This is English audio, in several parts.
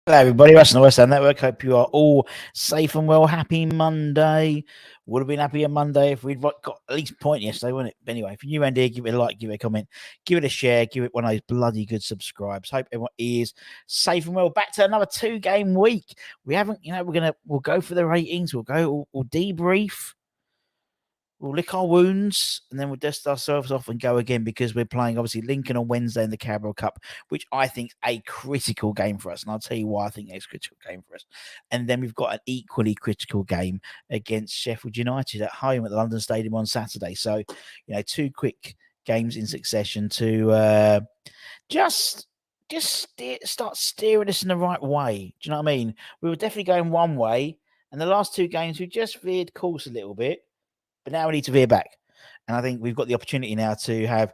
Hello, everybody. Russ on the West Ham Network. Hope you are all safe and well. Happy Monday. Would have been happy on Monday if we'd got at least a point yesterday, wouldn't it? But anyway, if you're new around here, give it a like, give it a comment, give it a share, give it one of those bloody good subscribes. Hope everyone is safe and well. Back to another 2-game week. We haven't, we'll go for the ratings. We'll debrief. We'll lick our wounds and then we'll dust ourselves off and go again because we're playing, obviously, Lincoln on Wednesday in the Carabao Cup, which I think is a critical game for us. And I'll tell you why I think it's a critical game for us. And then we've got an equally critical game against Sheffield United at home at the London Stadium on Saturday. So, 2 quick games in succession to just start steering us in the right way. Do you know what I mean? We were definitely going one way. And the last 2 games, we just veered course a little bit. But now we need to veer back. And I think we've got the opportunity now to have a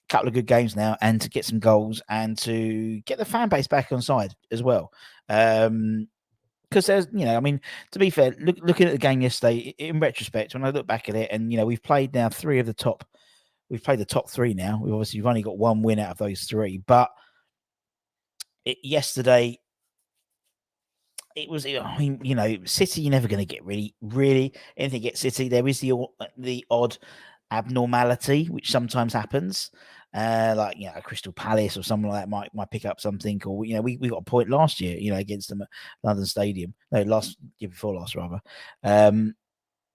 couple of good games now and to get some goals and to get the fan base back on side as well. Because there's, to be fair, looking at the game yesterday, in retrospect, when I look back at it, and, we've played now we've played the top 3 now. We've only got 1 win out of those 3. But yesterday, it was, City, you're never going to get really anything against City. There is the odd abnormality, which sometimes happens. Like, a Crystal Palace or someone like that might pick up something. Or, we got a point last year, against them at London Stadium. No, year before last, rather.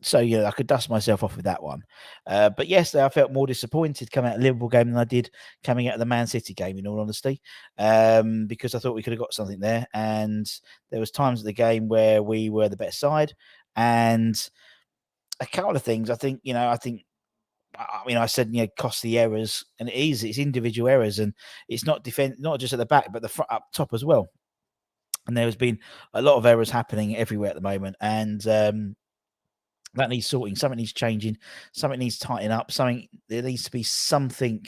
So, I could dust myself off with that one. But yesterday, I felt more disappointed coming out of the Liverpool game than I did coming out of the Man City game, in all honesty, because I thought we could have got something there. And there was times of the game where we were the better side. And a couple of things, I said, costly errors. And it's individual errors. And it's not just at the back, but the front up top as well. And there has been a lot of errors happening everywhere at the moment. And that needs sorting. Something needs changing. Something needs tightening up. There needs to be something.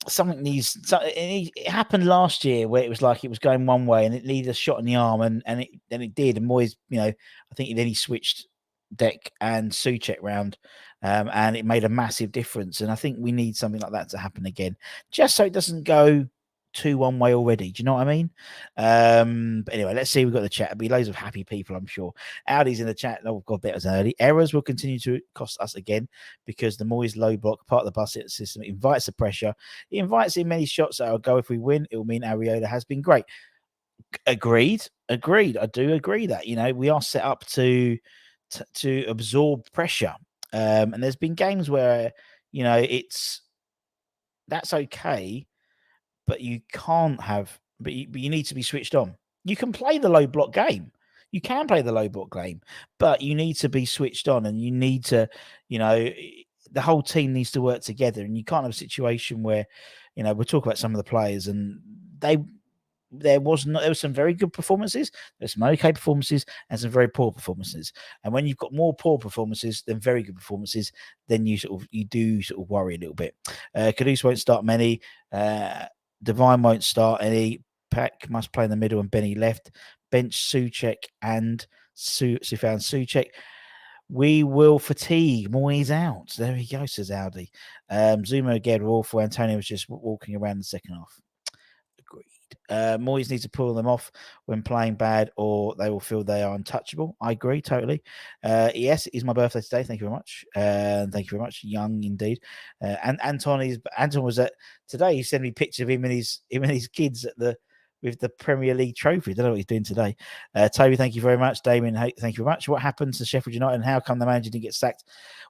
It happened last year where it was like it was going one way and it needed a shot in the arm, and it did. And Moyes, I think then he switched Deck and Souček round, and it made a massive difference. And I think we need something like that to happen again, just so it doesn't go 2 one way already. Do you know what I mean? But anyway, let's see. We've got the chat. There'll be loads of happy people, I'm sure. Audi's in the chat. Oh, God, bet it was early. Errors will continue to cost us again because the Moyes low block, part of the bus system, invites the pressure. It invites in many shots that will go. If we win, it will mean Areola has been great. Agreed. I do agree that, we are set up to absorb pressure. And there's been games where, that's okay. But you can't have, but you need to be switched on. You can play the low block game. But you need to be switched on, and you need to, the whole team needs to work together. And you can't have a situation where, we'll talk about some of the players, and there was some very good performances, there's some okay performances, and some very poor performances. And when you've got more poor performances than very good performances, then you do worry a little bit. Caduce won't start many. Divine won't start any. Pack must play in the middle and Benny left. Bench Souček and Sufjan Souček. We will fatigue. Moyes out. There he goes, says Audi. Zuma again were awful. Antonio was just walking around the second half. Agreed. Moyes needs to pull them off when playing bad, or they will feel they are untouchable. I agree totally. Yes, it is my birthday today. Thank you very much. Thank you very much. Young indeed. And Anton was at today. He sent me pictures of him and his kids with the Premier League trophy. I don't know what he's doing today. Toby, thank you very much. Damien, thank you very much. What happened to Sheffield United and how come the manager didn't get sacked?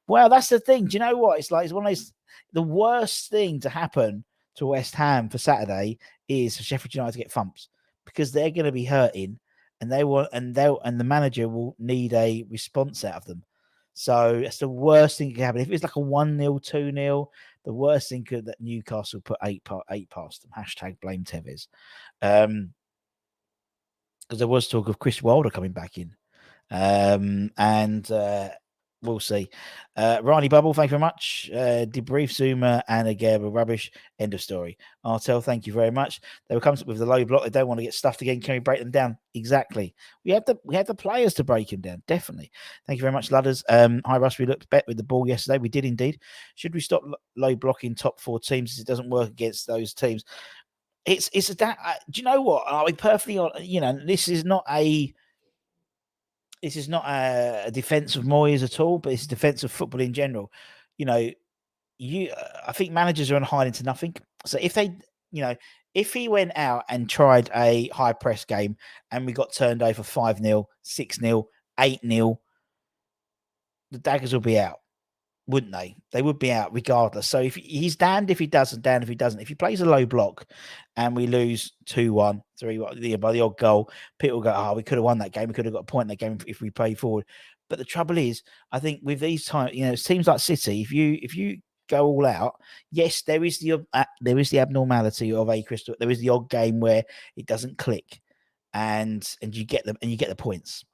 Well, that's the thing. Do you know what? It's one of those. The worst thing to happen to West Ham for Saturday is for Sheffield United to get thumps, because they're going to be hurting, and the manager will need a response out of them. So that's the worst thing that can happen. If it's like a 1-0, 2-0, the worst thing could that Newcastle put 8 past them. # blame Tevez. Because there was talk of Chris Wilder coming back in. And we'll see. Riley Bubble, thank you very much. Debrief Zuma and again were rubbish. End of story. Artel, thank you very much. They will come with the low block. They don't want to get stuffed again. Can we break them down? Exactly. We have the players to break them down. Definitely. Thank you very much, Ludders. Hi, Russ. We looked better with the ball yesterday. We did indeed. Should we stop low blocking top 4 teams as it doesn't work against those teams? it's a do you know what? I'll be perfectly honest, this is not a defense of Moyes at all, but it's a defense of football in general. I think managers are on hiding to nothing. So if he went out and tried a high press game and we got turned over 5-0, 6-0, 8-0, the daggers will be out, wouldn't they? They would be out regardless. So if he's damned if he does and damned if he doesn't. If he plays a low block and we lose 2-1, 3-1 by the odd goal, people go, "Oh, we could have won that game. We could have got a point in that game if we played forward." But the trouble is, I think with these times, it seems like City, if you go all out, yes, there is the abnormality of a crystal. There is the odd game where it doesn't click, and you get them and you get the points.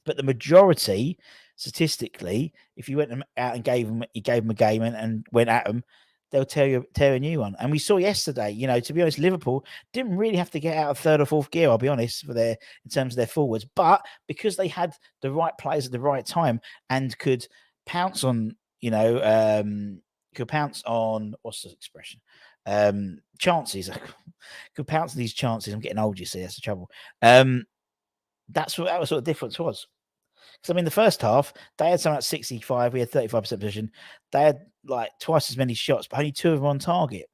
But the majority, statistically, if you went out and gave them a game and went at them, they'll tear a new one. And we saw yesterday, to be honest, Liverpool didn't really have to get out of third or fourth gear, I'll be honest, in terms of their forwards. But because they had the right players at the right time and could pounce on, what's the expression? Chances. Could pounce on these chances. I'm getting old, you see, that's the trouble. That was what the difference was. Because, the first half, they had something like 65, we had 35% position. They had like twice as many shots, but only 2 of them on target.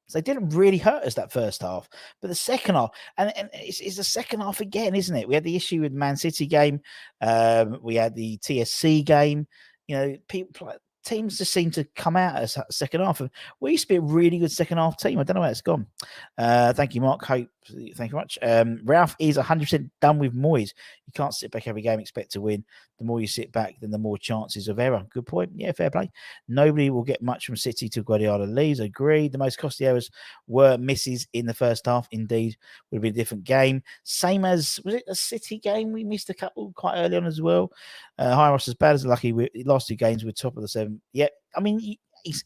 So they didn't really hurt us that first half. But the second half, and it's the second half again, isn't it? We had the issue with Man City game. We had the TSC game. Teams just seem to come out as second half. We used to be a really good second half team. I don't know where it's gone. Thank you, Mark. Thank you very much. Ralph is 100% done with Moyes. You can't sit back every game and expect to win. The more you sit back, then the more chances of error. Good point. Yeah, fair play. Nobody will get much from City till Guardiola leaves. Agreed. The most costly errors were misses in the first half. Indeed, would have been a different game. Same as, was it a City game? We missed a couple quite early on as well. High Ross, as bad as lucky. Last 2 games, we're top of the 7. Yeah,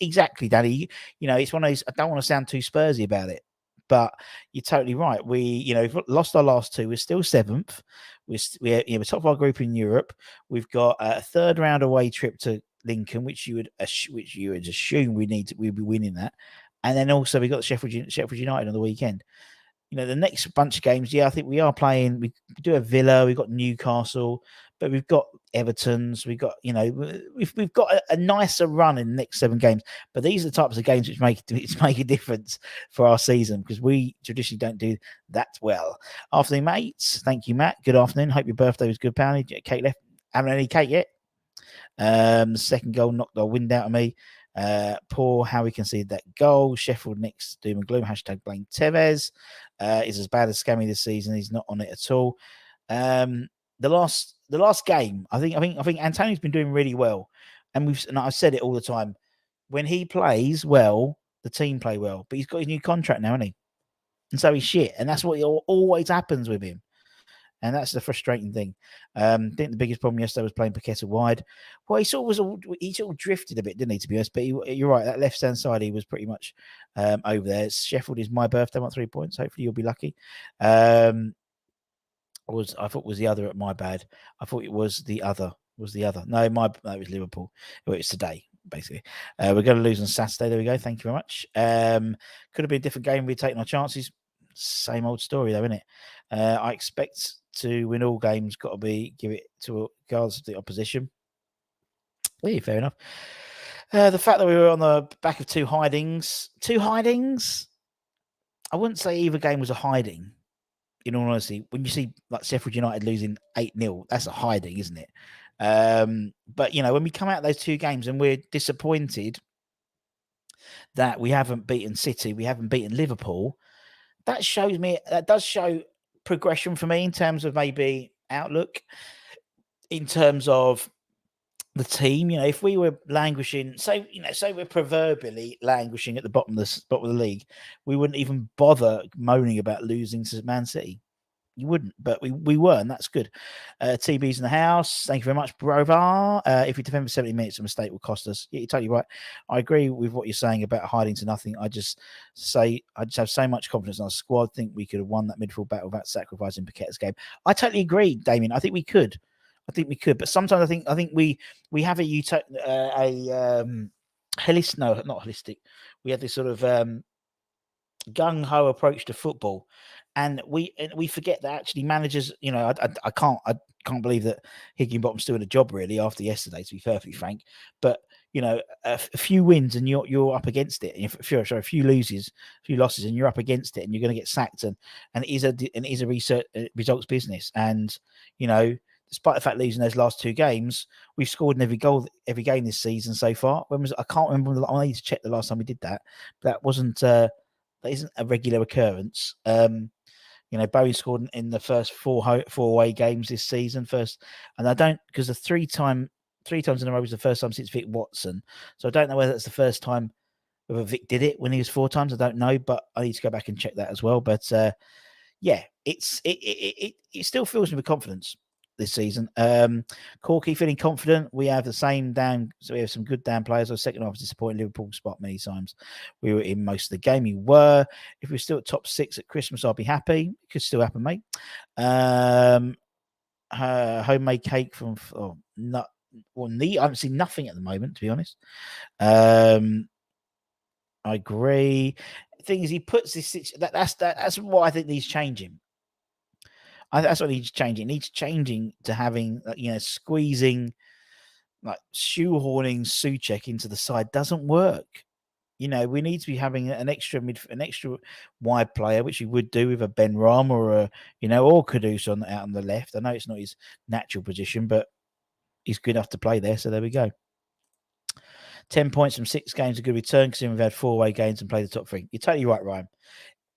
exactly, Danny. It's one of those. I don't want to sound too Spursy about it, but you're totally right. We've lost our last 2. We're still 7th. We're top of our group in Europe. We've got a 3rd round away trip to Lincoln, which you would assume we'd be winning that, and then also we got Sheffield United on the weekend. The next bunch of games, I think we are playing. We do have Villa, we've got Newcastle, but we've got Everton's. We've got, we've got a nicer run in the next 7 games. But these are the types of games which make a difference for our season, because we traditionally don't do that well. Afternoon, mates. Thank you, Matt. Good afternoon. Hope your birthday was good, pal. Cake left. Haven't any cake yet. Second goal knocked our wind out of me. Poor how we conceded that goal. Sheffield next, doom and gloom. # blame Tevez. Is as bad as Scammy this season. He's not on it at all. The last game, I think Antonio's been doing really well, and I've said it all the time. When he plays well, the team play well. But he's got his new contract now, hasn't he? And so he's shit, and that's what always happens with him. And that's the frustrating thing. I think the biggest problem yesterday was playing Paqueta wide. Well, he sort of drifted a bit, didn't he, to be honest? But you're right, that left-hand side, he was pretty much over there. Sheffield is my birthday. I want 3 points. Hopefully you'll be lucky. I thought it was the other at my bad. I thought it was the other. No, it was Liverpool. Well, it's today, basically. We're going to lose on Saturday. There we go. Thank you very much. Could have been a different game. We'd taken our chances. Same old story, though, isn't it? I expect to win all games. Got to give it to regardless of the opposition. Yeah, fair enough. The fact that we were on the back of 2 hidings. I wouldn't say either game was a hiding. In all honesty, when you see like Sheffield United losing 8-0, that's a hiding, isn't it? But when we come out of those 2 games and we're disappointed that we haven't beaten City, we haven't beaten Liverpool, that does show progression for me in terms of maybe outlook, in terms of the team. If we were languishing, say we're proverbially languishing at the bottom of the league, we wouldn't even bother moaning about losing to Man City. You wouldn't, but we were, and that's good. TB's in the house. Thank you very much, Brovar. If we defend for 70 minutes, a mistake will cost us. Yeah, you're totally right. I agree with what you're saying about hiding to nothing. I just have so much confidence in our squad. I think we could have won that midfield battle without sacrificing Paqueta's game. I totally agree, Damien. I think we could. But sometimes I think we have not holistic. We have this sort of gung-ho approach to football, and we forget that actually managers, I can't believe that Higginbottom's still in a job really after yesterday, to be perfectly frank. But a few wins and you're up against it. A few losses, and you're up against it, and you're going to get sacked. And it is a research results business. And despite the fact losing those last two games, we've scored in every game this season so far. I can't remember. I need to check the last time we did that. But that wasn't. That isn't a regular occurrence. Bowie scored in the first four away games this season. And I don't, because the three times in a row was the first time since Vic Watson. So I don't know whether that's the first time whether Vic did it when he was 4 times. I don't know, but I need to go back and check that as well. But it still fills me with confidence this season. Corky feeling confident. We have the same so we have some good down players. Our second half was disappointing. Liverpool spot many times. We were in most of the game. We were. If we're still at top 6 at Christmas, I'll be happy. It could still happen, mate. Homemade cake from I haven't seen nothing at the moment, to be honest. I agree. The thing is, he puts this. That's what I think needs changing. That's what needs changing. It needs changing to having, squeezing, like shoehorning Souček into the side doesn't work. We need to be having an extra wide player, which we would do with a Ben Ram or or Kudus out on the left. I know it's not his natural position, but he's good enough to play there. So there we go. 10 points from 6 games, a good return, considering we've had 4 away games and played the top 3. You're totally right, Ryan.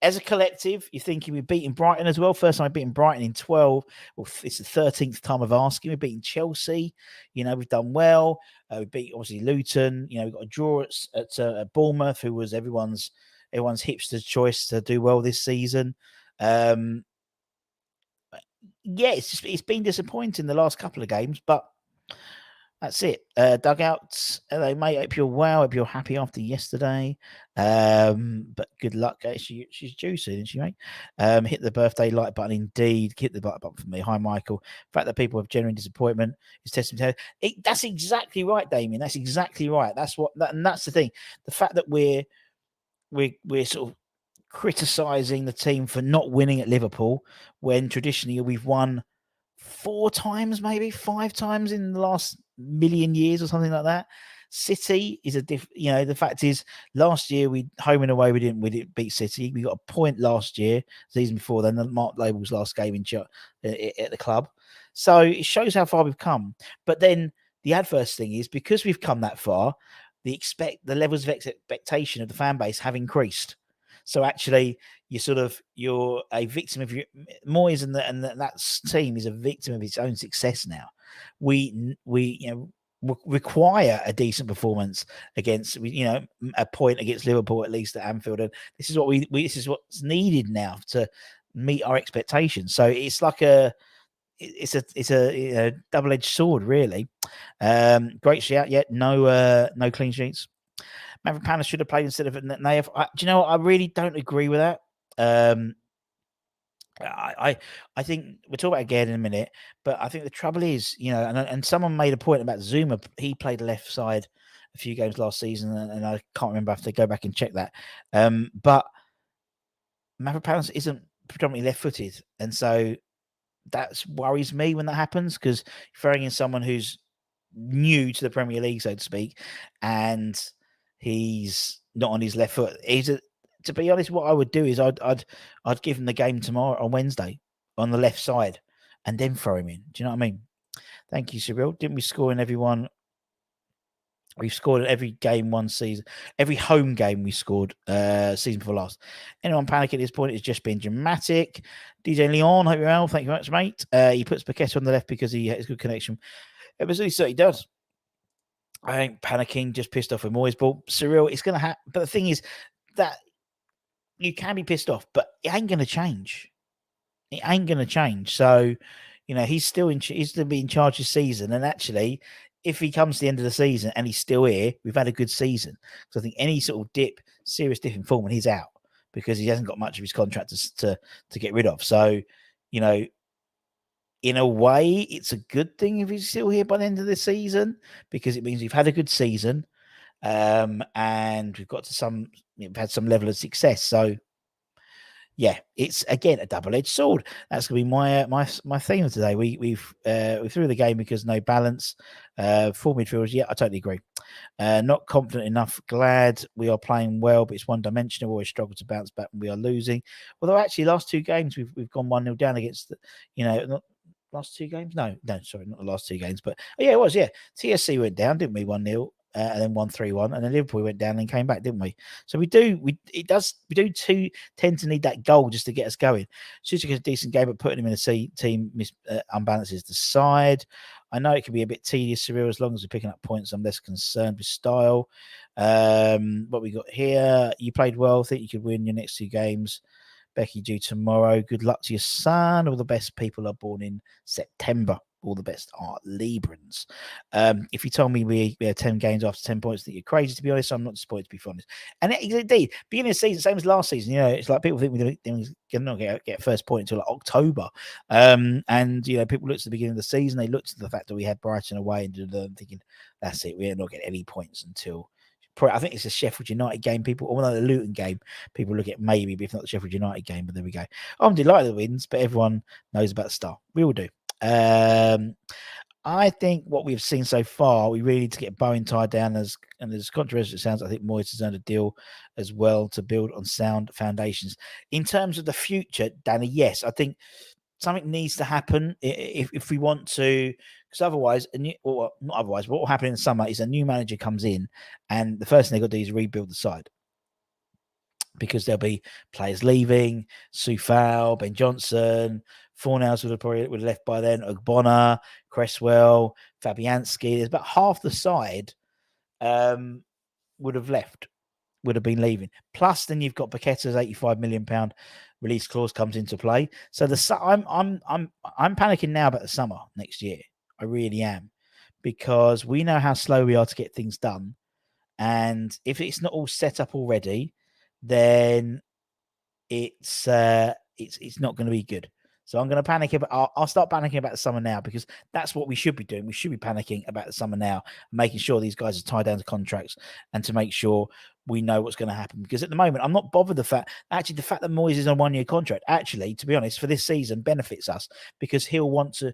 As a collective, you're thinking we're beating Brighton as well. First time we've beaten Brighton in 12. Well, it's the 13th time of asking. We're beating Chelsea. We've done well. We beat, obviously, Luton. We've got a draw at Bournemouth, who was everyone's hipster's choice to do well this season. It's been disappointing the last couple of games, but that's it. Dugouts, they may hope you're well, hope you're happy after yesterday. But good luck. She's due soon, isn't she, mate? Hit the birthday like button indeed. Hit the like button for me. Hi, Michael. The fact that people have genuine disappointment is testament to that's exactly right, Damien. That's exactly right. And that's the thing. The fact that we're sort of criticising the team for not winning at Liverpool when traditionally we've won 4 times, maybe 5 times in the last million years or something like that. City is the fact is last year we home and away we didn't beat City. We got a point last year, season before then, Mark Label's last game at the club. So it shows how far we've come. But then the adverse thing is, because we've come that far, the levels of expectation of the fan base have increased. So actually, you're a victim of your Moyes, and that team is a victim of its own success now. We require a decent performance against a point against Liverpool at least at Anfield, and this is what this is what's needed now to meet our expectations. So it's like it's a double-edged sword, really. Great shout, yet no clean sheets. Maverick Palace should have played instead of Naif. Do you know what? I really don't agree with that. I think we'll talk about it again in a minute, but I think the trouble is, and someone made a point about Zuma. He played left side a few games last season, and I can't remember if they go back and check that. But Maverick Palace isn't predominantly left-footed, and so that worries me when that happens, because throwing in someone who's new to the Premier League, so to speak, and he's not on his left foot. To be honest, what I would do is I'd give him the game tomorrow on Wednesday on the left side, and then throw him in. Do you know what I mean? Thank you, Cyril. Didn't we score in everyone? We've scored at every game one season. Every home game we scored season before last. Anyone panicking at this point is just being dramatic. DJ Leon, hope you're well. Thank you very much, mate. He puts Paqueta on the left because he has good connection. Absolutely, so he does. I ain't panicking, just pissed off with Moyes. But Cyril, it's going to happen. But the thing is that you can be pissed off, but it ain't going to change. It ain't going to change. So, he's still he's going to be in charge this season. And actually, if he comes to the end of the season and he's still here, we've had a good season. Because I think any sort of serious dip in form, and he's out because he hasn't got much of his contract to get rid of. So, in a way, it's a good thing if he's still here by the end of the season, because it means we've had a good season, and we've had some level of success. So yeah, it's again a double-edged sword. That's going to be my theme of today. We threw the game because no balance. Four midfielders. Yeah, I totally agree. Not confident enough. Glad we are playing well, but it's one-dimensional. Always struggle to bounce back when we are losing. Although actually, last two games we've gone 1-0 down against, not last two games. No, sorry, not the last two games. But yeah, it was. Yeah, TSC went down, didn't we? 1-0. And then 1-3-1, and then Liverpool went down and came back, didn't we? So we do tend to need that goal just to get us going. Suzuki's a decent game, but putting him in a team unbalances the side. I know it can be a bit tedious, surreal, as long as we're picking up points. I'm less concerned with style. What we got here, you played well. Think you could win your next two games. Becky due tomorrow. Good luck to your son. All the best people are born in September. All the best are Librans. If you told me we had 10 games after 10 points, I think you're crazy, to be honest. I'm not disappointed, to be honest. And indeed, beginning of the season, same as last season, it's like people think we're not going to get first point until like October. And, people looked at the beginning of the season, they looked at the fact that we had Brighton away and thinking, that's it, we're not getting any points until... I think it's a Sheffield United game. Although the Luton game, people look at maybe, if not the Sheffield United game, but there we go. I'm delighted with the wins, but everyone knows about the star. We all do. I think what we've seen so far, we really need to get Bowen tied down. As controversial as it sounds, I think Moyes has earned a deal as well to build on sound foundations. In terms of the future, Danny, yes, I think something needs to happen if we want to, because otherwise, not otherwise, what will happen in the summer is a new manager comes in, and the first thing they've got to do is rebuild the side. Because there'll be players leaving, Soufal, Ben Johnson, Fornals would have left by then, Ogbonna, Cresswell, Fabianski. There's about half the side would have been leaving. Plus, then you've got Paqueta's £85 million release clause comes into play. So I'm panicking now about the summer next year. I really am, because we know how slow we are to get things done, and if it's not all set up already, then it's not going to be good. So I'm going to panic about. I'll start panicking about the summer now, because that's what we should be doing. We should be panicking about the summer now, making sure these guys are tied down to contracts, and to make sure we know what's going to happen. Because at the moment, I'm not bothered the fact that Moyes is on a 1-year contract. Actually, to be honest, for this season benefits us, because he'll want to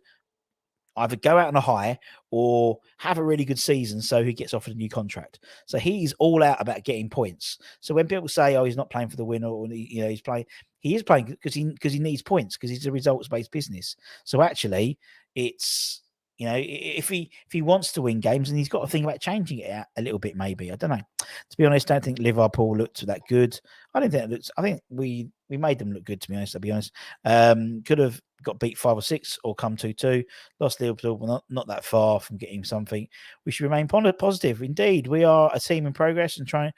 either go out on a high or have a really good season, so he gets offered a new contract. So he's all out about getting points. So when people say, "Oh, he's not playing for the win," or he's playing, he is playing because he needs points, because he's a results-based business. So actually, it's if he wants to win games, and he's got to think about changing it out a little bit, maybe. I don't know. To be honest, I don't think Liverpool looked that good. I think we made them look good, to be honest. I'll be honest. Could have got beat 5 or 6 or come 2-2. Lost Liverpool, but not that far from getting something. We should remain positive. Indeed, we are a team in progress, and trying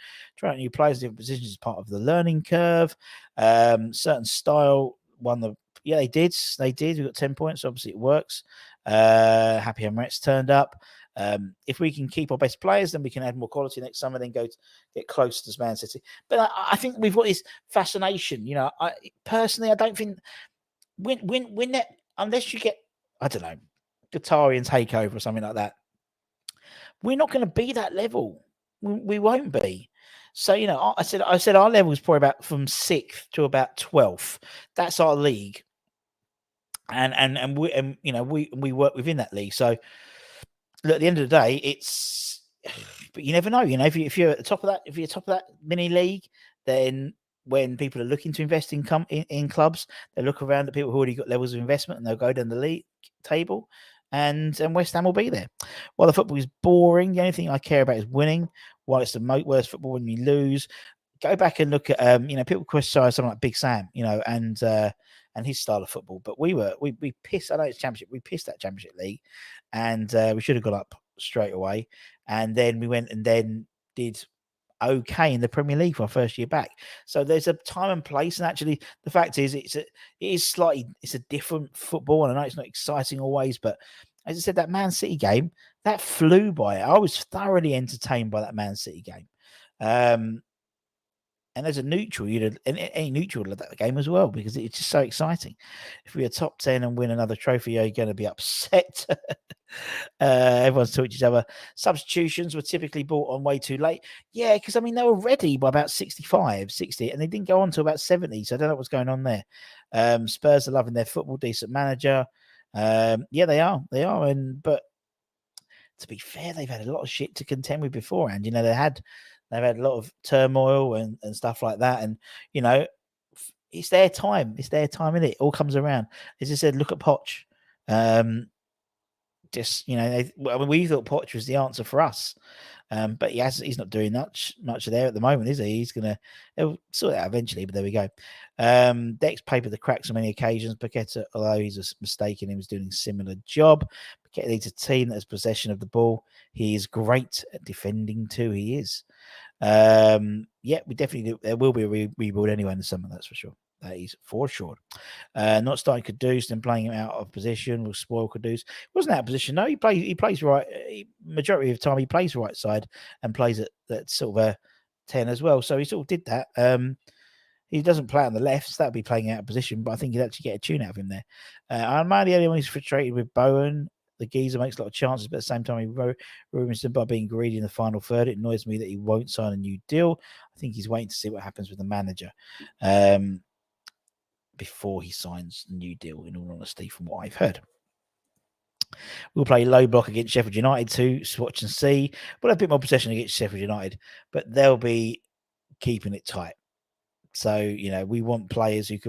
out new players in different positions is part of the learning curve. Certain style won the... Yeah, they did. We got 10 points. Obviously, it works. Happy Emirates turned up. If we can keep our best players, then we can add more quality next summer, then get close to Man City. But I think we've got this fascination. Personally, I don't think when that, unless you get, I don't know, Qatarian takeover or something like that, we're not going to be that level. We won't be. So I said our level is probably about from 6th to about 12th. That's our league. And we work within that league. So look, at the end of the day, but you never know. If you're at the top of that mini league, then when people are looking to invest in clubs, they look around at people who already got levels of investment, and they'll go down the league table, and West Ham will be there. While the football is boring, the only thing I care about is winning. While it's the worst football when you lose, go back and look at people criticize someone like Big Sam, and his style of football. But we pissed. I know it's championship. We pissed that championship league, and we should have got up straight away. And then we went and then did okay in the Premier League for our first year back. So there's a time and place. And actually, the fact is, it's a different football. And I know it's not exciting always, but as I said, that Man City game, that flew by. I was thoroughly entertained by that Man City game. And as a neutral, any neutral would love that game as well because it's just so exciting. If we're top 10 and win another trophy, you're going to be upset. Everyone's talking to each other. Substitutions were typically brought on way too late. Yeah, because I mean, they were ready by about 65, 60, and they didn't go on to about 70. So I don't know what's going on there. Spurs are loving their football, decent manager. Yeah, they are. But to be fair, they've had a lot of shit to contend with beforehand. They've had a lot of turmoil and stuff like that. And, it's their time. It's their time, innit? It all comes around. As I said, look at Poch. We thought Poch was the answer for us. But he's not doing much there at the moment, is he? He'll sort it out eventually, but there we go. Dex papered the cracks on many occasions. Paqueta, although he's a mistake in him, was doing a similar job. Paqueta needs a team that has possession of the ball. He is great at defending too. He is. We definitely do. There will be a rebuild anyway in the summer, that's for sure. That is for sure. Not starting Kudus and playing him out of position will spoil Kudus. Wasn't out of position. No, he plays right. Majority of the time he plays right side and plays at sort of a 10 as well. So he sort of did that. He doesn't play on the left, so that'd be playing out of position, but I think he'd actually get a tune out of him there. I'm the only one who's frustrated with Bowen. The geezer makes a lot of chances, but at the same time, he ruins him by being greedy in the final third. It annoys me that he won't sign a new deal. I think he's waiting to see what happens with the manager before he signs the new deal, in all honesty, from what I've heard. We'll play low block against Sheffield United to watch and see. We'll have a bit more possession against Sheffield United, but they'll be keeping it tight. So, we want players who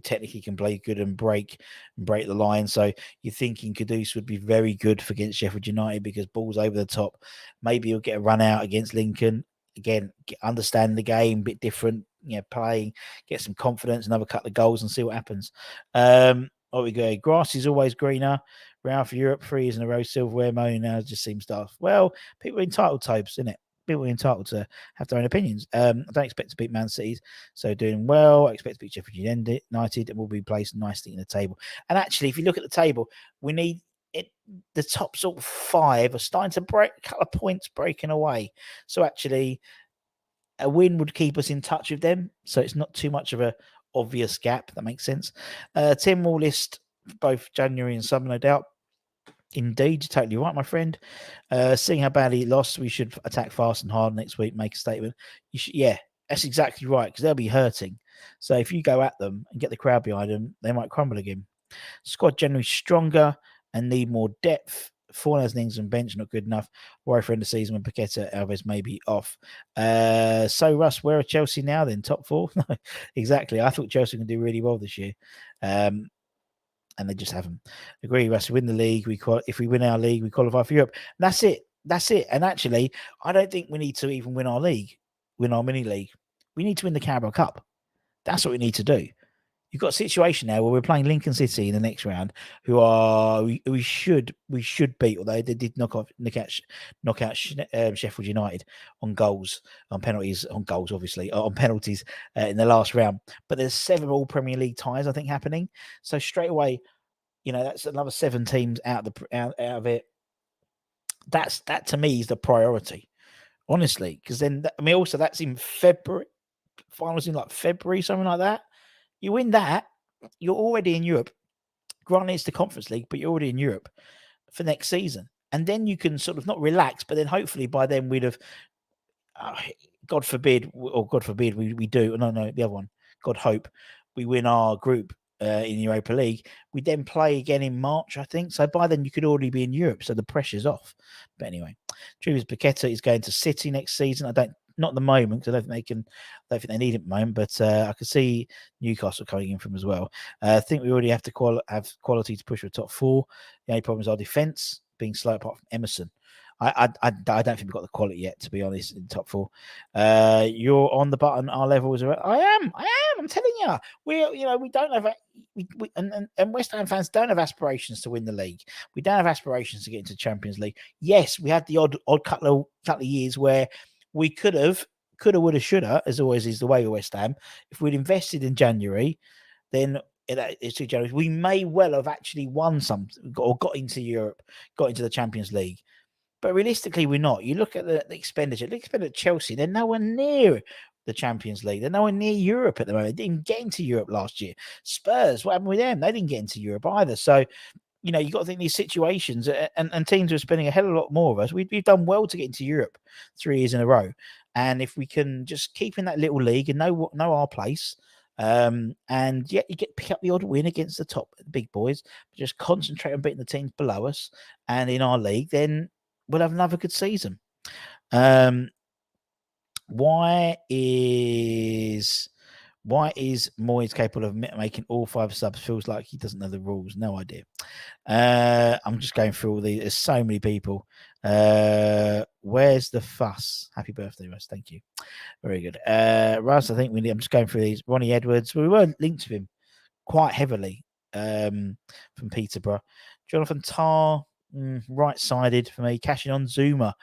technically can play good and break the line. So you're thinking Kudus would be very good for against Sheffield United because ball's over the top. Maybe he'll get a run out against Lincoln. Again, understand the game, bit different, playing, get some confidence, another couple of goals and see what happens. We go. Grass is always greener. Round for Europe, 3 years in a row, silverware, Mo now just seems daft. Well, people are entitled types, isn't it? People are entitled to have their own opinions. I don't expect to beat Man City, so doing well. I expect to beat Sheffield United and will be placed nicely in the table. And actually, if you look at the table, we need it. The top sort of 5 are starting to break, a couple of points breaking away. So actually, a win would keep us in touch with them. So it's not too much of a obvious gap. That makes sense. Tim will list both January and summer, no doubt. Indeed, you're totally right, my friend. Seeing how badly he lost, we should attack fast and hard next week, make a statement. That's exactly right, because they'll be hurting. So if you go at them and get the crowd behind them, they might crumble again. Squad generally stronger and need more depth. Fawn has an England bench, not good enough. Worry for end of season when Paqueta, Alves may be off. So, Russ, where are Chelsea now then? Top 4? Exactly. I thought Chelsea can do really well this year. And they just haven't. Agree, Russ. Win the league. If we win our league, we qualify for Europe. That's it. And actually, I don't think we need to even win our mini league. We need to win the Carabao Cup. That's what we need to do. You've got a situation now where we're playing Lincoln City in the next round, who are we should beat, although they did knock out Sheffield United on penalties, in the last round. But there's 7 all Premier League ties, I think, happening. So straight away, that's another 7 teams out of it. That to me is the priority, honestly, because then also that's in February. Finals in like February, something like that. You win that, you're already in Europe. Granted, it's the Conference League, but you're already in Europe for next season. And then you can sort of not relax, but then hopefully by then we'd have, God forbid, we do. No, the other one. God hope we win our group in Europa League. We then play again in March, I think. So by then you could already be in Europe. So the pressure's off. But anyway, Julius Paqueta is going to City next season. Not at the moment, because I don't think they need it at the moment, but I can see Newcastle coming in from as well. I think we already have to have quality to push for top 4. The only problem is our defence being slow, apart from Emerson. I don't think we've got the quality yet, to be honest, in the top 4. You're on the button. Our level is. I am. I'm telling you, we don't have. And West Ham fans don't have aspirations to win the league. We don't have aspirations to get into Champions League. Yes, we had the odd couple of years where we coulda, woulda, shoulda, as always is the way with West Ham. If we'd invested in January, then it's 2 January, we may well have actually won something or got into Europe, got into the Champions League. But realistically, we're not. You look at the expenditure. Look at Chelsea. They're nowhere near the Champions League. They're nowhere near Europe at the moment. They didn't get into Europe last year. Spurs, what happened with them? They didn't get into Europe either. So, you've got to think these situations, and teams are spending a hell of a lot more of us. We've done well to get into Europe 3 years in a row. And if we can just keep in that little league and know our place, and you get pick up the odd win against the big boys, but just concentrate on beating the teams below us and in our league, then we'll have another good season. Why is Moyes capable of making all 5 subs? Feels like he doesn't know the rules. No idea. I'm just going through all these. There's so many people. Where's the fuss? Happy birthday, Russ. Thank you. Very good. Russ, I think I'm just going through these. Ronnie Edwards. We were linked to him quite heavily from Peterborough. Jonathan Tarr, right-sided for me. Cashing on Zuma.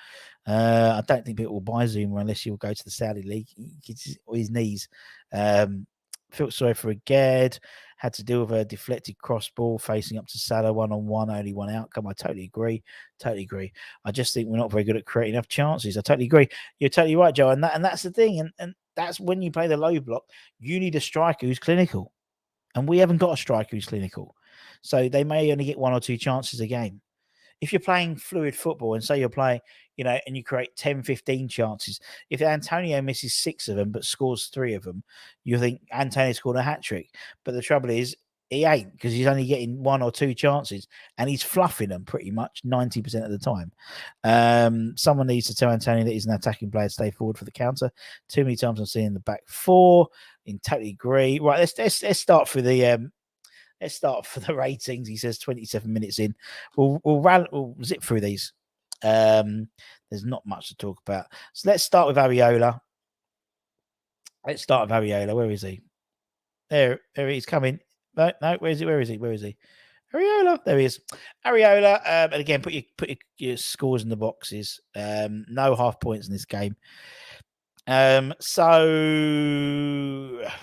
I don't think people will buy Zuma unless he'll go to the Saudi League. He gets his knees. Felt sorry for Aged. Had to deal with a deflected cross ball facing up to Salah one-on-one, only one outcome. I totally agree. I just think we're not very good at creating enough chances. I totally agree. You're totally right, Joe. And that's the thing. And that's when you play the low block, you need a striker who's clinical. And we haven't got a striker who's clinical. So they may only get 1 or 2 chances a game. If you're playing fluid football and say you're playing, and you create 10, 15 chances, if Antonio misses 6 of them but scores 3 of them, you think Antonio scored a hat-trick. But the trouble is, he ain't, because he's only getting 1 or 2 chances and he's fluffing them pretty much 90% of the time. Someone needs to tell Antonio that he's an attacking player to stay forward for the counter. Too many times I'm seeing the back 4. Totally agree. Right, let's start for the let's start for the ratings. He says 27 minutes in. We'll zip through these. There's not much to talk about. So let's start with Areola. Where is he? There he's coming. No, where is he? Areola. There he is. Areola. And again, put your scores in the boxes. No half points in this game. So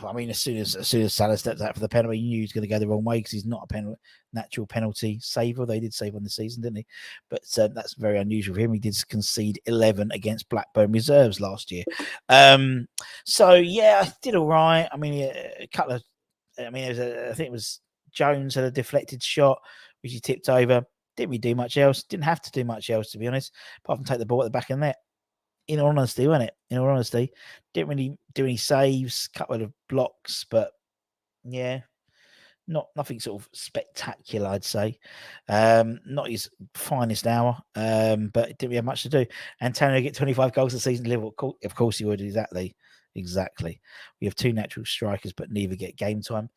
I mean, as soon as Salah stepped out for the penalty, you knew he was going to go the wrong way because he's not a natural penalty saver. They did save on the season, didn't he? But that's very unusual for him. He did concede 11 against Blackburn reserves last year. So yeah, I did all right. I mean, a couple of, I think it was Jones had a deflected shot which he tipped over. Didn't really do much else. Didn't have to do much else, to be honest, apart from take the ball at the back of the net. In all honesty, wasn't it? In all honesty, didn't really do any saves, couple of blocks, but yeah, nothing sort of spectacular, I'd say. Not his finest hour, but it didn't really have much to do. Antonio get 25 goals a season. Liverpool, of course he would. Exactly. We have 2 natural strikers, but neither get game time.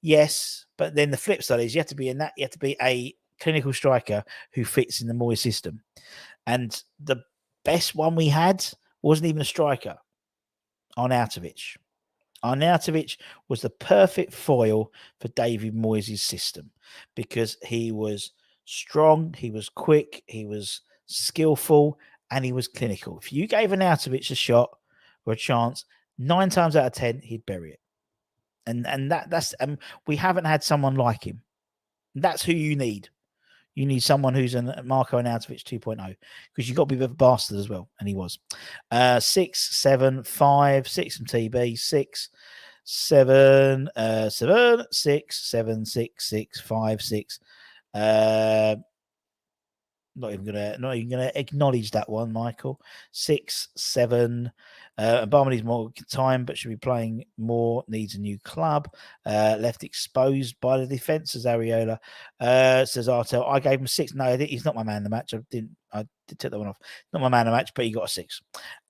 Yes, but then the flip side is you have to be a clinical striker who fits in the Moyes system, and the best one we had wasn't even a striker. Arnautovic. Arnautovic was the perfect foil for David Moyes' system because he was strong, he was quick, he was skillful, and he was clinical. If you gave Arnautovic a shot or a chance, 9 times out of 10, he'd bury it. And that's we haven't had someone like him. That's who you need. You need someone who's a Marco Arnautovic 2.0 because you've got to be a bastard as well. And he was. 6, 7, 5, 6 from TB, 6, 7, 7, 6, 7, 6, 6, 5, 6. Not even gonna acknowledge that one, Michael. 6, 7. Barman needs more time, but should be playing more. Needs a new club. Left exposed by the defence, says Areola. Says Artel. I gave him 6. No, he's not my man of the match. I did take that one off. Not my man of the match, but he got a 6.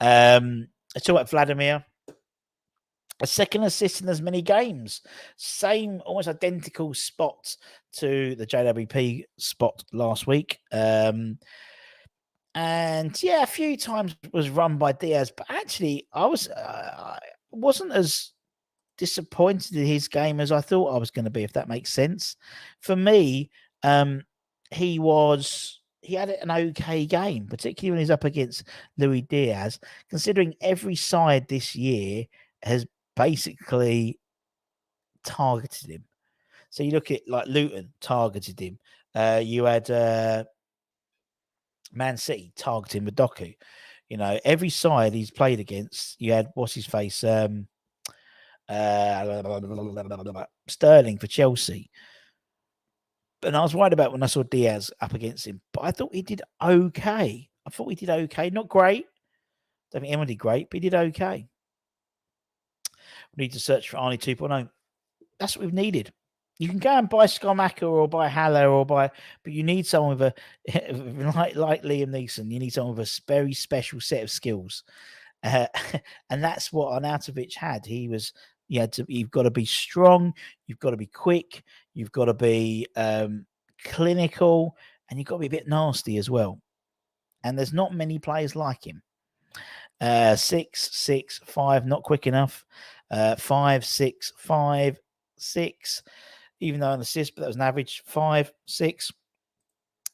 Let's talk about Vladimir. A second assist in as many games. Same, almost identical spot to the JWP spot last week. And yeah, a few times was run by Diaz, but actually I wasn't as disappointed in his game as I thought I was going to be, if that makes sense. For me, he had an okay game, particularly when he's up against Luis Diaz, considering every side this year has basically targeted him. So you look at like Luton targeted him. You had Man City targeting with Doku. You know, every side he's played against, you had what's his face, Sterling for Chelsea. And I was worried about when I saw Diaz up against him, but I thought he did okay. Not great. Don't think anyone did great, but he did okay. We need to search for Arnie 2.0. That's what we've needed. You can go and buy Skamaka or buy Haller but you need someone with like Liam Neeson. You need someone with a very special set of skills, and that's what Arnautovic had. You've got to be strong, you've got to be quick, you've got to be clinical, and you've got to be a bit nasty as well. And there's not many players like him. 6, 6, 5, not quick enough. 5, 6, 5, 6, even though an assist, but that was an average. 5, 6.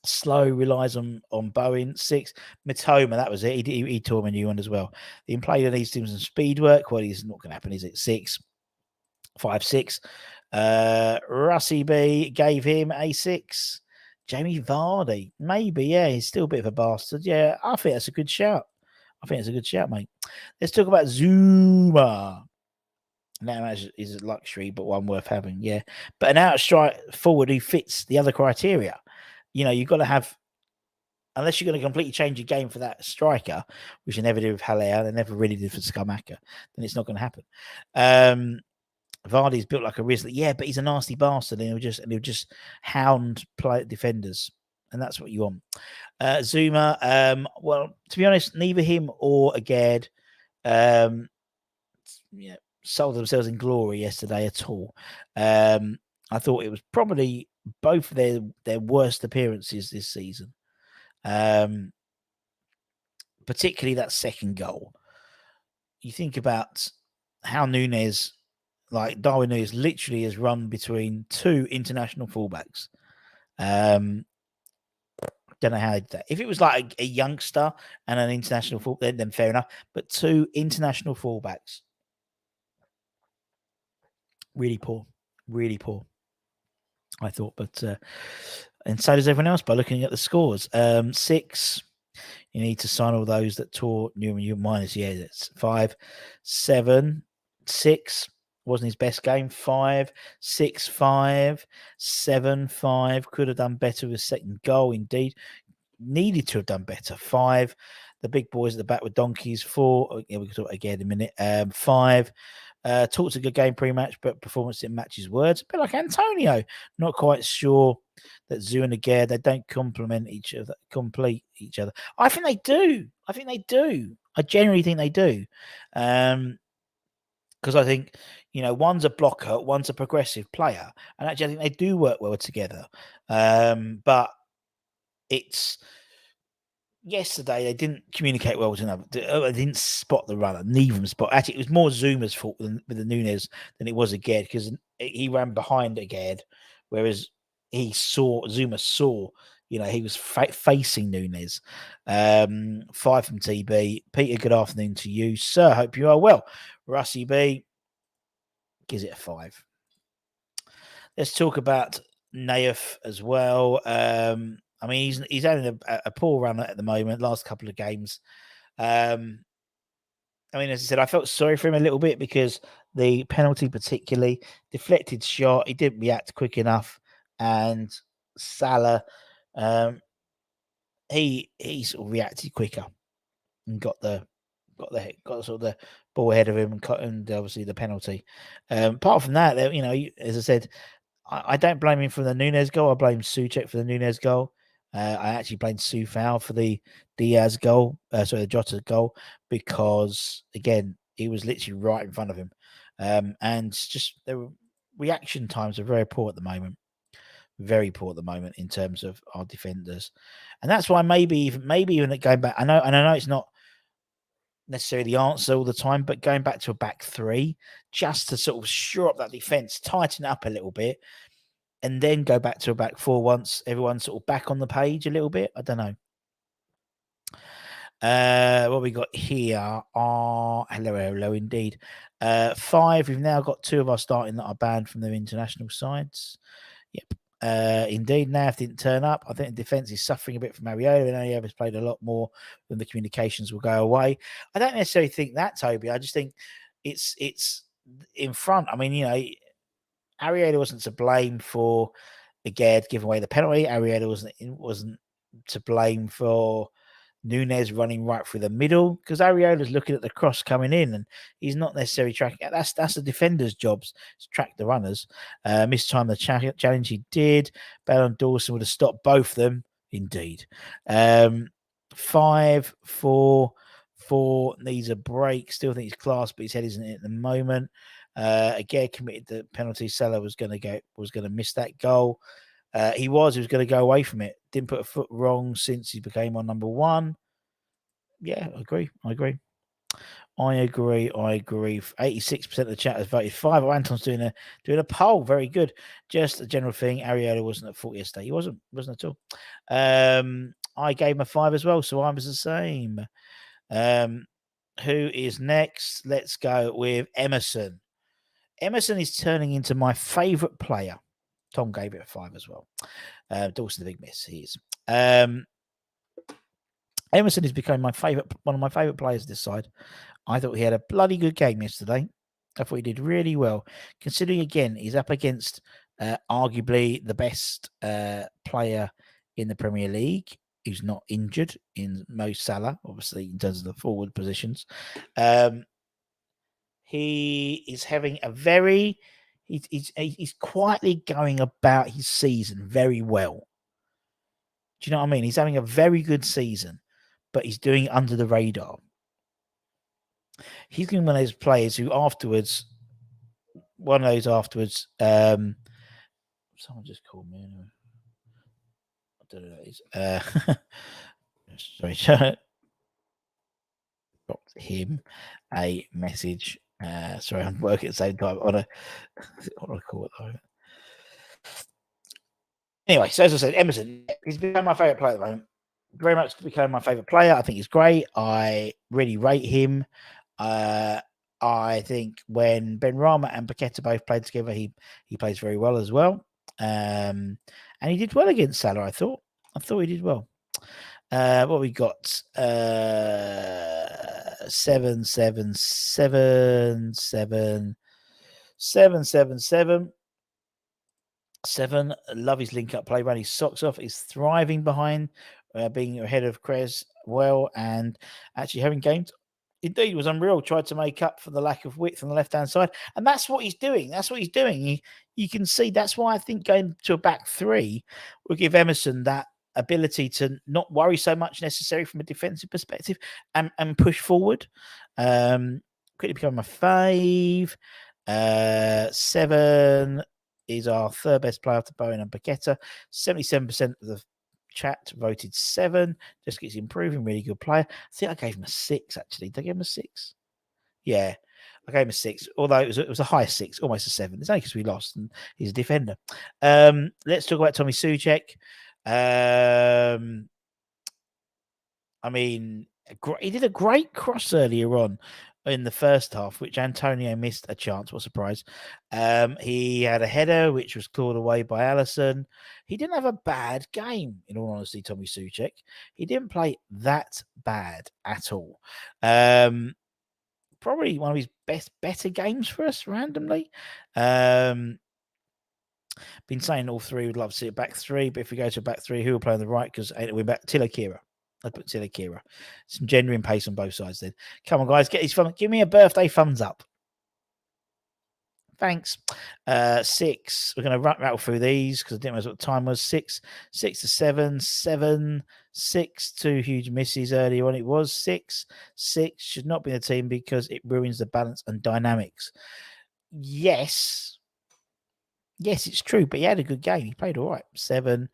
Slow, relies on Bowen. 6. Mitoma, that was it. He tore him a new one as well. He played on these teams and speed work. Well, he's not going to happen, is it? 6, 5, 6. Russie B gave him a 6. Jamie Vardy, maybe, yeah, he's still a bit of a bastard. Yeah, I think that's a good shout. Mate. Let's talk about Zuma. Now is a luxury, but one worth having, yeah. But an out strike forward who fits the other criteria. You know, you've got to have, unless you're going to completely change your game for that striker, which you never did with Haller, they never really did for Skamaka, then it's not going to happen. Vardy's built like a Risley, yeah, but he's a nasty bastard, and he'll just hound defenders, and that's what you want. Zuma, well, to be honest, neither him or Agad, sold themselves in glory yesterday at all. I thought it was probably both their worst appearances this season. Particularly that second goal. You think about how Núñez, like Darwin Núñez, literally has run between two international fullbacks. Don't know how they did that. If it was like a youngster and an international fullback, then fair enough. But two international fullbacks. Really poor, I thought. But and so does everyone else by looking at the scores. 6, you need to sign all those that tore Newman minus. Yeah, that's 5, 7, 6 wasn't his best game. 5, 6, 5, 7, 5 could have done better with second goal. Indeed, needed to have done better. 5, the big boys at the back with donkeys. 4, yeah, we can talk again in a minute. 5. Talked a good game pre-match, but performance didn't match his words. A bit like Antonio. Not quite sure that Zu and Aguerd, they don't complete each other. I think they do. I genuinely think they do. Because I think, one's a blocker, one's a progressive player. And actually, I think they do work well together. But it's... Yesterday, they didn't communicate well with another. They didn't spot the runner. Neither of them spot. Actually, it was more Zuma's fault with the Núñez than it was Aguerd, because he ran behind Aguerd, whereas Zuma saw, he was facing Núñez. 5 from TB. Peter, good afternoon to you, sir. Hope you are well. Russie B gives it a 5. Let's talk about Naif as well. I mean, he's having a poor run at the moment, last couple of games. I mean, as I said, I felt sorry for him a little bit because the penalty particularly, deflected shot, he didn't react quick enough. And Salah, he sort of reacted quicker and got sort of the ball ahead of him and obviously the penalty. Apart from that, as I said, I don't blame him for the Núñez goal. I blame Souček for the Núñez goal. I actually blamed Soufal for the Diaz goal, the Jota goal, because, again, he was literally right in front of him. And just the reaction times are very poor at the moment. Very poor at the moment in terms of our defenders. And that's why maybe even going back, I know it's not necessarily the answer all the time, but going back to a back 3, just to sort of shore up that defense, tighten it up a little bit, and then go back to a back 4 once everyone's sort of back on the page a little bit. I don't know. What we got here are hello indeed. 5. We've now got 2 of our starting that are banned from their international sides. Yep. Indeed, Nav didn't turn up. I think the defence is suffering a bit from Ariola, and Ariola has played a lot more than the communications will go away. I don't necessarily think that, Toby. I just think it's in front. I mean, Ariola wasn't to blame for Aged giving away the penalty. Ariola wasn't to blame for Nunes running right through the middle, because Ariola's looking at the cross coming in and he's not necessarily tracking. That's the defender's job to track the runners. Missed time the challenge he did. Bell and Dawson would have stopped both of them. Indeed. 5-4 needs a break. Still think he's class, but his head isn't it at the moment. Again, committed the penalty. Salah was going to miss that goal. He was going to go away from it. Didn't put a foot wrong since he became on number one. Yeah, I agree. 86% of the chat has voted 5. Oh, Anton's doing a poll. Very good. Just a general thing. Ariola wasn't at fault yesterday. He wasn't at all. I gave him a 5 as well, so I was the same. Who is next? Let's go with Emerson. Emerson is turning into my favourite player. Tom gave it a 5 as well. Dawson, the big miss. He is. Emerson has become one of my favourite players this side. I thought he had a bloody good game yesterday. I thought he did really well. Considering, again, he's up against arguably the best player in the Premier League, who's not injured in Mo Salah, obviously, in terms of the forward positions. He is having a very... He's quietly going about his season very well. Do you know what I mean? He's having a very good season, but he's doing it under the radar. He's one of those players who afterwards, someone just called me. I don't know who it is. Sorry. Dropped him a message. Sorry, I'm working at the same time on a call at the moment. Anyway, so as I said, Emerson, he's become my favourite player at the moment. Very much become my favourite player. I think he's great. I really rate him. I think when Benrahma and Paqueta both played together, he plays very well as well. And he did well against Salah, I thought. He did well. What we got? 7. Love his link-up play, ran his socks off. He's thriving behind, being ahead of Krez well, and actually having games. Indeed, was unreal. Tried to make up for the lack of width on the left-hand side, and that's what he's doing. You can see that's why I think going to a back three will give Emerson that ability to not worry so much necessary from a defensive perspective and push forward. Quickly become my 5. 7 is our third best player after Bowen and Paqueta. 77% of the chat voted 7. Just keeps improving. Really good player. I think I gave him a 6, actually. Did I give him a 6? Yeah, I gave him a 6. Although it was a high 6, almost a 7. It's only because we lost and he's a defender. Let's talk about Tommy Souček. I mean, he did a great cross earlier on in the first half, which Antonio missed a chance. What a surprise. He had a header, which was clawed away by Alisson. He didn't have a bad game, in all honesty, Tommy Souček. He didn't play that bad at all. Probably one of his better games for us, randomly. Been saying all three would love to see a back three, but if we go to a back three, who will play on the right? Because we're back Tilo Kehrer. I'd put Tilo Kehrer. Some genuine pace on both sides then. Come on, guys, get these fun. Give me a birthday thumbs up. Thanks. 6. We're going to rattle through these because I didn't know what the time was. 6 to 7. 7. 6. 2 huge misses earlier on. It was 6. 6 should not be in the team because it ruins the balance and dynamics. Yes, it's true, but he had a good game. He played all right. 7.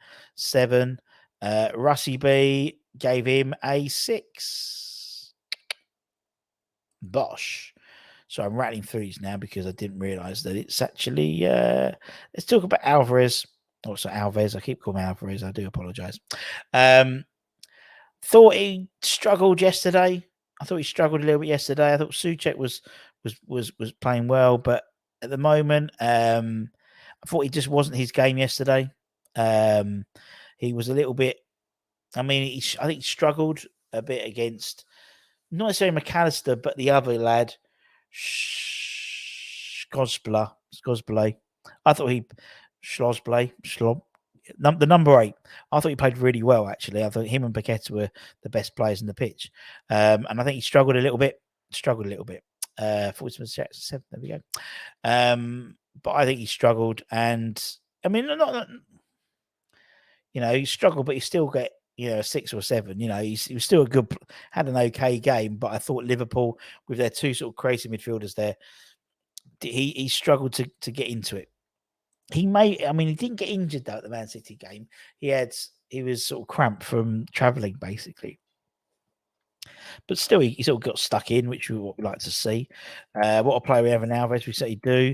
Russie B gave him a 6. Bosh. So I'm rattling through these now because I didn't realise that it's actually... let's talk about Alvarez. Also Alves. I keep calling him Alvarez. I do apologise. Thought he struggled yesterday. I thought he struggled a little bit yesterday. I thought Souček was playing well, but at the moment, I thought it just wasn't his game yesterday. He was a little bit. I mean, I think he struggled a bit against not necessarily McAllister, but the other lad, Scosblay. I thought he Schlosblay, the number 8. I thought he played really well. Actually, I thought him and Paqueta were the best players in the pitch, and I think he struggled a little bit. 47. There we go. But I think he struggled, and I mean, not he struggled, but he still get a 6 or 7. He was still had an okay game. But I thought Liverpool, with their two sort of crazy midfielders there, he struggled to get into it. He didn't get injured though at the Man City game. He was sort of cramped from travelling basically. But still, he sort of got stuck in, which we would like to see. What a player we have in Alvarez, we certainly do.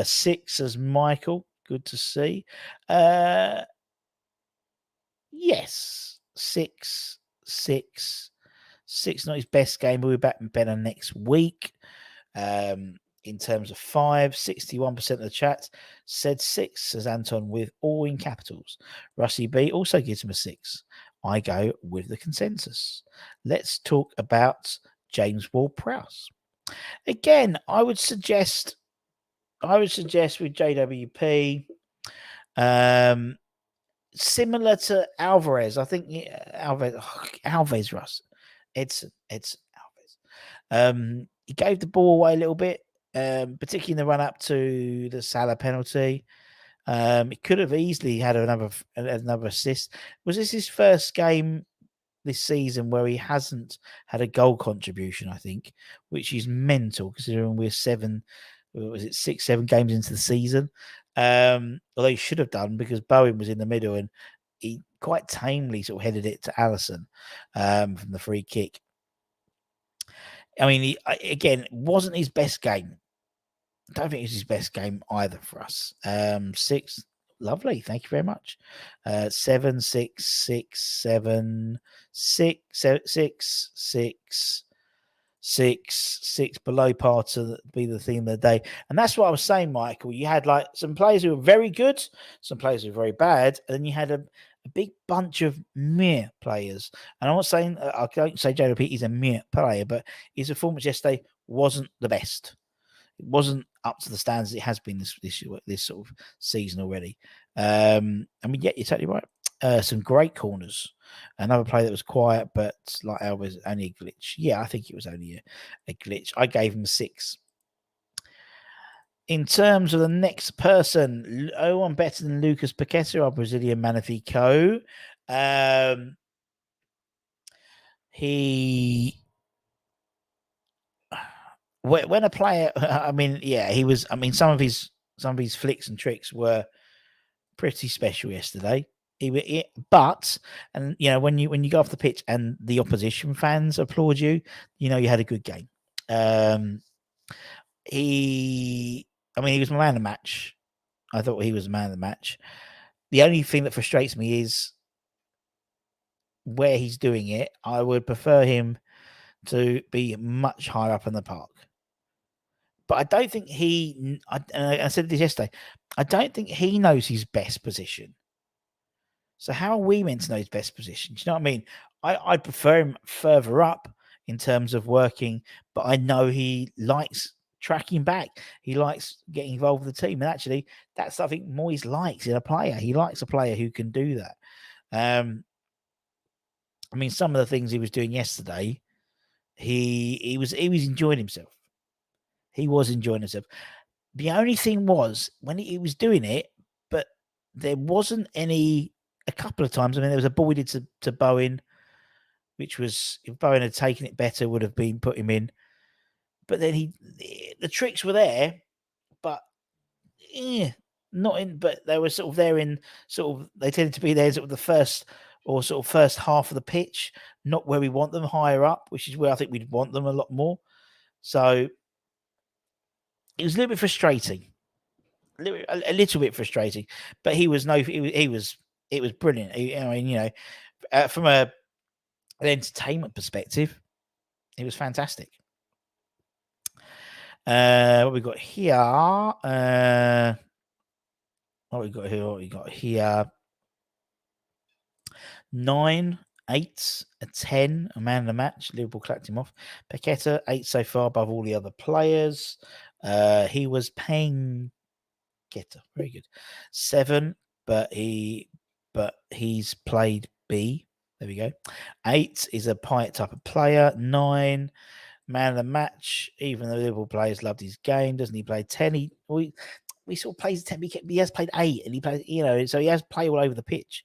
6 as Michael, good to see. Yes, 6, not his best game. We'll be back better next week. In terms of 5, 61% of the chat said 6, says Anton, with all in capitals. Russie B also gives him a 6. I go with the consensus. Let's talk about James Ward-Prowse. Again, I would suggest with JWP, similar to Alvarez. I think Alvarez, Russ. Edson Alvarez. He gave the ball away a little bit, particularly in the run up to the Salah penalty. He could have easily had another assist. Was this his first game this season where he hasn't had a goal contribution? I think, which is mental considering we're 6, 7 games into the season. Although he should have done, because Bowen was in the middle and he quite tamely sort of headed it to Alisson from the free kick. I mean, again, it wasn't his best game. I don't think it was his best game either for us. 6, lovely. Thank you very much. 7, 6, 6, 7, 6, 6, 6, 6 below par to be the theme of the day. And that's what I was saying, Michael. You had like some players who were very good, some players who were very bad, and then you had a big bunch of mere players. And I'm not saying, I don't say JWP is a mere player, but his performance yesterday wasn't the best. It wasn't up to the standards it has been this sort of season already. Yeah, you're totally right. Some great corners. Another player that was quiet, but like Alvarez, only a glitch. Yeah, I think it was only a glitch. I gave him 6. In terms of the next person, one better than Lucas Paqueta, our Brazilian Magnifico. When a player, he was. Some of his flicks and tricks were pretty special yesterday. But when you go off the pitch and the opposition fans applaud you, you had a good game. He was my man of the match. I thought he was the man of the match. The only thing that frustrates me is where he's doing it. I would prefer him to be much higher up in the park. But I don't think I said this yesterday, I don't think he knows his best position. So how are we meant to know his best position? Do you know what I mean? I prefer him further up in terms of working, but I know he likes tracking back. He likes getting involved with the team. And actually, that's something Moyes likes in a player. He likes a player who can do that. Some of the things he was doing yesterday, he was enjoying himself. He was enjoying himself. The only thing was when he was doing it, but there wasn't any. A couple of times, there was a ball he did to Bowen, which was, if Bowen had taken it better, would have been put him in. But then the tricks were there, but not in. But they were sort of there in they tended to be there sort of the first half of the pitch, not where we want them, higher up, which is where I think we'd want them a lot more. So it was a little bit frustrating, a little bit frustrating. But it was brilliant. From an entertainment perspective, it was fantastic. What we got here? What we got here? What we got here? 9, 8, a 10, a man of the match. Liverpool clapped him off. Paqueta, 8 so far, above all the other players. He was paying Paqueta, very good. 7, but he's played B. There we go. 8 is a Pyatt type of player. 9, man of the match. Even though Liverpool players loved his game, doesn't he? Play 10. We sort of plays 10. He has played 8, and he plays, so he has played all over the pitch.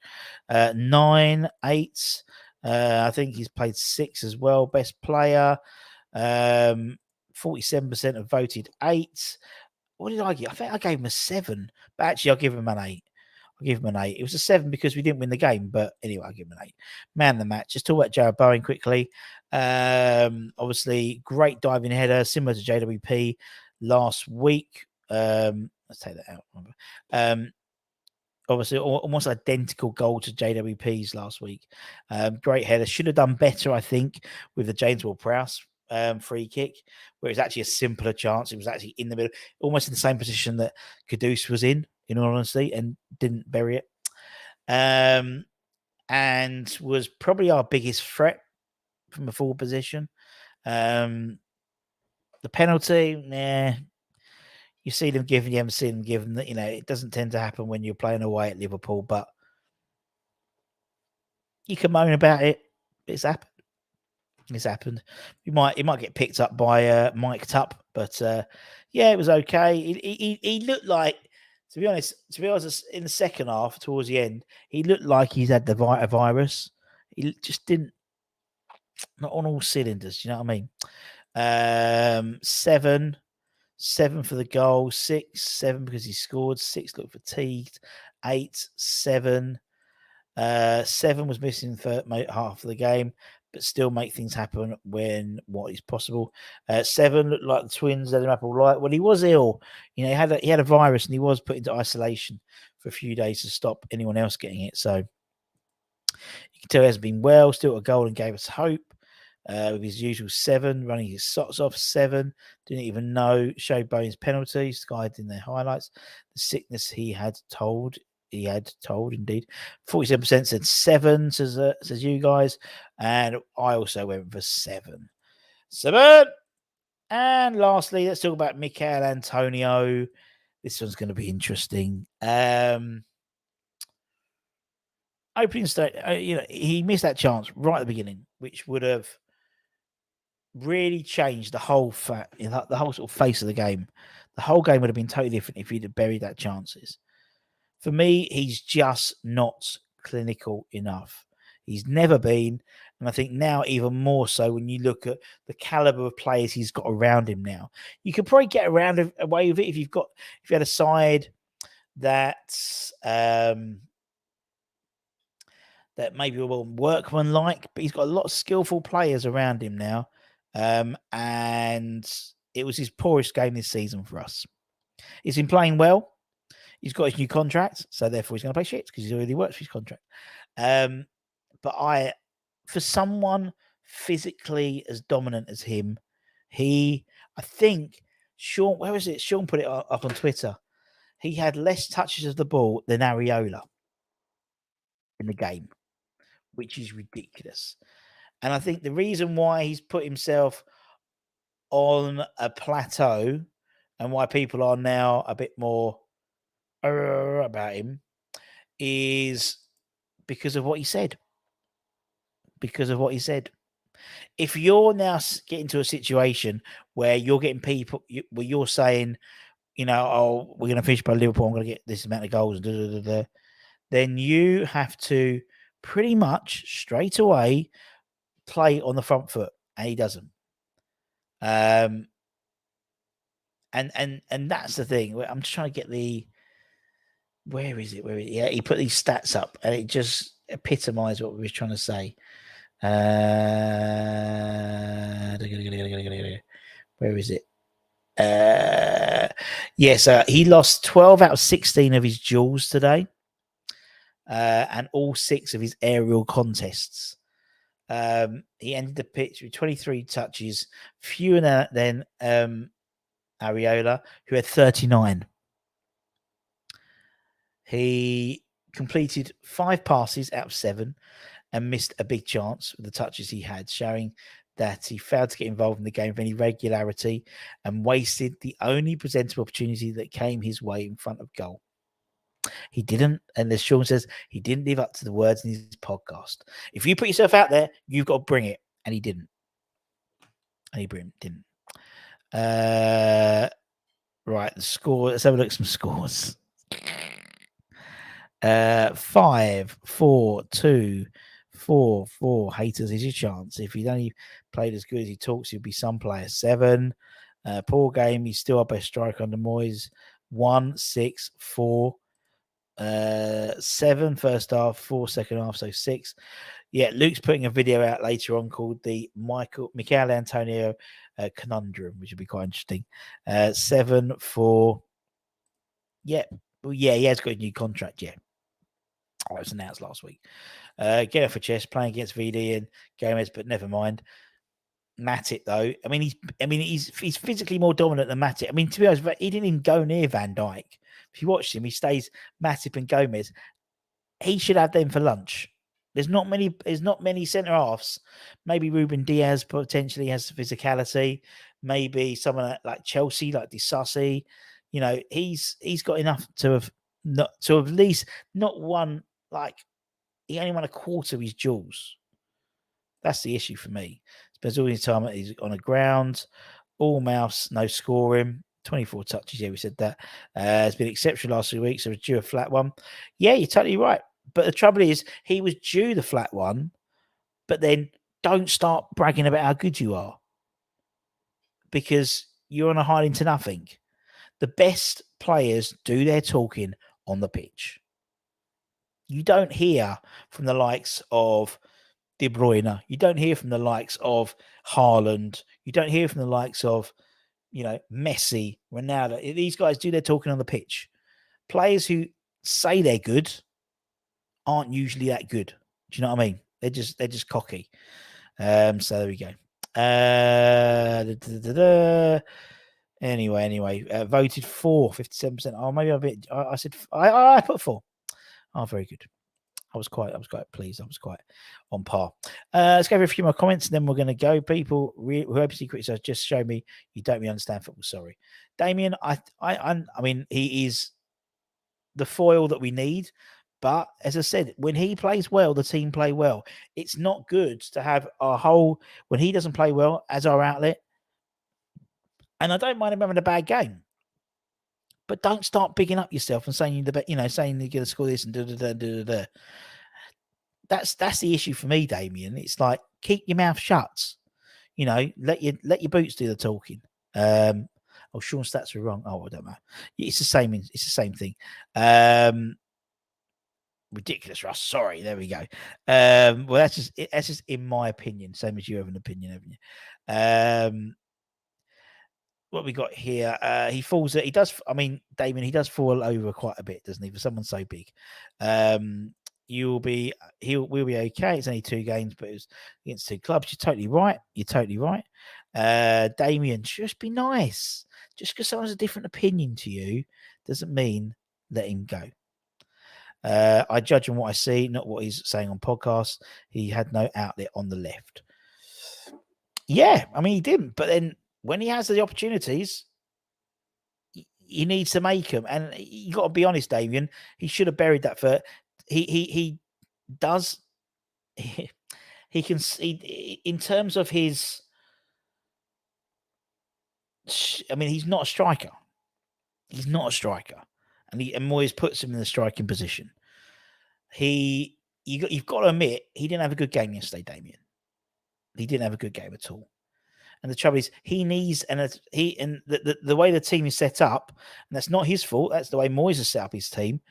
9, 8. I think he's played 6 as well. Best player. 47% have voted 8. What did I give? I think I gave him a 7, but actually I'll give him an 8. I'll give him an 8. It was a 7 because we didn't win the game, but anyway, I'll give him an 8. Man of the match. Just talk about Jarrod Bowen quickly. Obviously, great diving header, similar to JWP last week. Let's take that out. Obviously, almost identical goal to JWP's last week. Great header. Should have done better, I think, with the James Ward-Prowse free kick, where it's actually a simpler chance. It was actually in the middle, almost in the same position that Kudus was in all honesty, and didn't bury it. And was probably our biggest threat from a forward position. The penalty, you see them giving, you haven't seen them giving. It doesn't tend to happen when you're playing away at Liverpool, but you can moan about it. It's happened. It's happened. It might get picked up by Mike Tupp, but yeah, it was okay. He looked like, to be honest, in the second half, towards the end, he looked like he's had the virus. He just didn't, not on all cylinders. You know what I mean? 7 for the goal, 6, 7 because he scored, 6 looked fatigued, 8, 7. 7 was missing for half of the game, but still make things happen when what is possible. 7 looked like the Twins let him up all right. Well, he was ill. He had a virus and he was put into isolation for a few days to stop anyone else getting it. So you can tell he hasn't been well. Still got a goal and gave us hope. With his usual 7, running his socks off. 7, didn't even know, showed Bowen's penalties, guided in their highlights. The sickness he had told, indeed. 47% said 7, says you guys, and I also went for 7. 7. And lastly, let's talk about Mikel Antonio. This one's going to be interesting. Opening state, he missed that chance right at the beginning, which would have really changed the whole the whole sort of face of the game. The whole game would have been totally different if he'd have buried that chances. For me, he's just not clinical enough. He's never been, and I think now even more so when you look at the caliber of players he's got around him now. You could probably get away with it if you had a side that maybe will workmanlike, but he's got a lot of skillful players around him now. And it was his poorest game this season for us. He's been playing well. He's got his new contract, so therefore he's going to play shit because he's already worked for his contract. But for someone physically as dominant as him, I think Sean, where is it? Sean put it up on Twitter. He had less touches of the ball than Areola in the game, which is ridiculous. And I think the reason why he's put himself on a plateau and why people are now a bit more about him is because of what he said. If you're now getting to a situation where you're getting people, where you're saying, oh, we're going to finish by Liverpool, I'm going to get this amount of goals, then you have to pretty much straight away play on the front foot, and he doesn't. And that's the thing. I'm just trying to get where is it? Yeah, he put these stats up, and it just epitomised what we were trying to say. Where is it? Yes, he lost 12 out of 16 of his duels today, and all 6 of his aerial contests. He ended the pitch with 23 touches, fewer than Areola, who had 39. He completed 5 passes out of 7 and missed a big chance with the touches he had, showing that he failed to get involved in the game with any regularity and wasted the only presentable opportunity that came his way in front of goal. He didn't, and as Sean says, he didn't live up to the words in his podcast. If you put yourself out there, you've got to bring it, and he didn't. And he didn't. Right, the score. Let's have a look at some scores. 5, 4, 2, 4, 4. Haters is your chance. If he'd only played as good as he talks, he'd be some player. 7. Poor game. He's still our best striker under Moyes. 1, 6, 4. 7 first half, 4 second half, so 6. Yeah, Luke's putting a video out later on called the Michael Antonio conundrum, which would be quite interesting. 7 for yeah, he has got a new contract. Yeah, it was announced last week. Get off a chest, playing against VD and Gomez, but never mind. Matip though, he's physically more dominant than Matip. I mean, to be honest, he didn't even go near Van Dijk. If you watch him, he stays Matip and Gomez. He should have them for lunch. There's not many centre halves. Maybe Ruben Diaz potentially has physicality. Maybe someone like Chelsea, like Disasi. You know, he's got enough to have at least not won, like he only won a quarter of his duels. That's the issue for me. Spends all his time he's on the ground, all mouse, no scoring. 24 touches. Yeah, we said that. It's been exceptional last 2 weeks. So it was due a flat one. Yeah, you're totally right. But the trouble is, he was due the flat one, but then don't start bragging about how good you are because you're on a hiding to nothing. The best players do their talking on the pitch. You don't hear from the likes of De Bruyne. You don't hear from the likes of Haaland. You don't hear from the likes of, Messi, Ronaldo. These guys do their talking on the pitch. Players who say they're good aren't usually that good. Do you know what I mean? They're just cocky. So there we go. Anyway, voted for 57%. Oh, maybe a bit. I said I put 4. Oh, very good. I was quite pleased. I was quite on par. Let's go over a few more comments, and then we're going to go. People who obviously criticize, just show me you don't really understand football. Sorry, Damien. I mean, he is the foil that we need. But as I said, when he plays well, the team play well. It's not good to have when he doesn't play well as our outlet. And I don't mind him having a bad game. But don't start bigging up yourself and saying saying you're going to score this and da. That's the issue for me, Damien. It's like keep your mouth shut. Let your boots do the talking. Sean's stats were wrong. I don't know. It's the same. It's the same thing. Ridiculous, Russ. Sorry. There we go. Well, that's just in my opinion. Same as you have an opinion, haven't you? What we got here? He falls. He does. I mean, Damien. He does fall over quite a bit, doesn't he? For someone so big. We'll be okay. It's only 2 games, but it's against 2 clubs. You're totally right. Damien, just be nice. Just because someone has a different opinion to you doesn't mean let him go. I judge on what I see, not what he's saying on podcasts. He had no outlet on the left. Yeah, I mean, he didn't. But then when he has the opportunities, he needs to make them. And you got to be honest, Damien. He should have buried that for. He does. He can see in terms of his. I mean, he's not a striker. He's not a striker, and Moyes puts him in the striking position. You've got to admit he didn't have a good game yesterday, Damien. He didn't have a good game at all. And the trouble is, he needs the way the team is set up, and that's not his fault. That's the way Moyes has set up his team.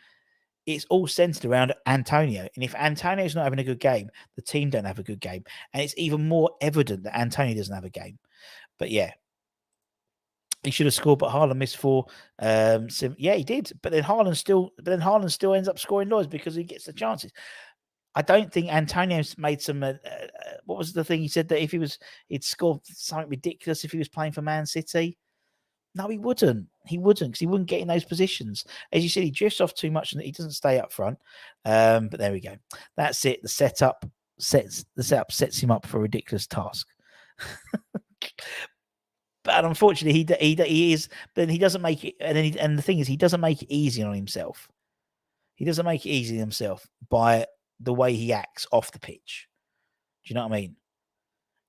It's all centered around Antonio. And if Antonio's not having a good game, the team don't have a good game. And it's even more evident that Antonio doesn't have a game. But yeah, he should have scored, but Haaland missed 4. Yeah, he did. But then Haaland still ends up scoring loads because he gets the chances. I don't think Antonio's made some. What was the thing he said that if he'd score something ridiculous if he was playing for Man City? No, he wouldn't. He wouldn't, because he wouldn't get in those positions. As you said, he drifts off too much and he doesn't stay up front. But there we go. That's it. The setup sets him up for a ridiculous task. But unfortunately, he is. But he doesn't make it. And the thing is, he doesn't make it easy on himself. He doesn't make it easy on himself by the way he acts off the pitch. Do you know what I mean?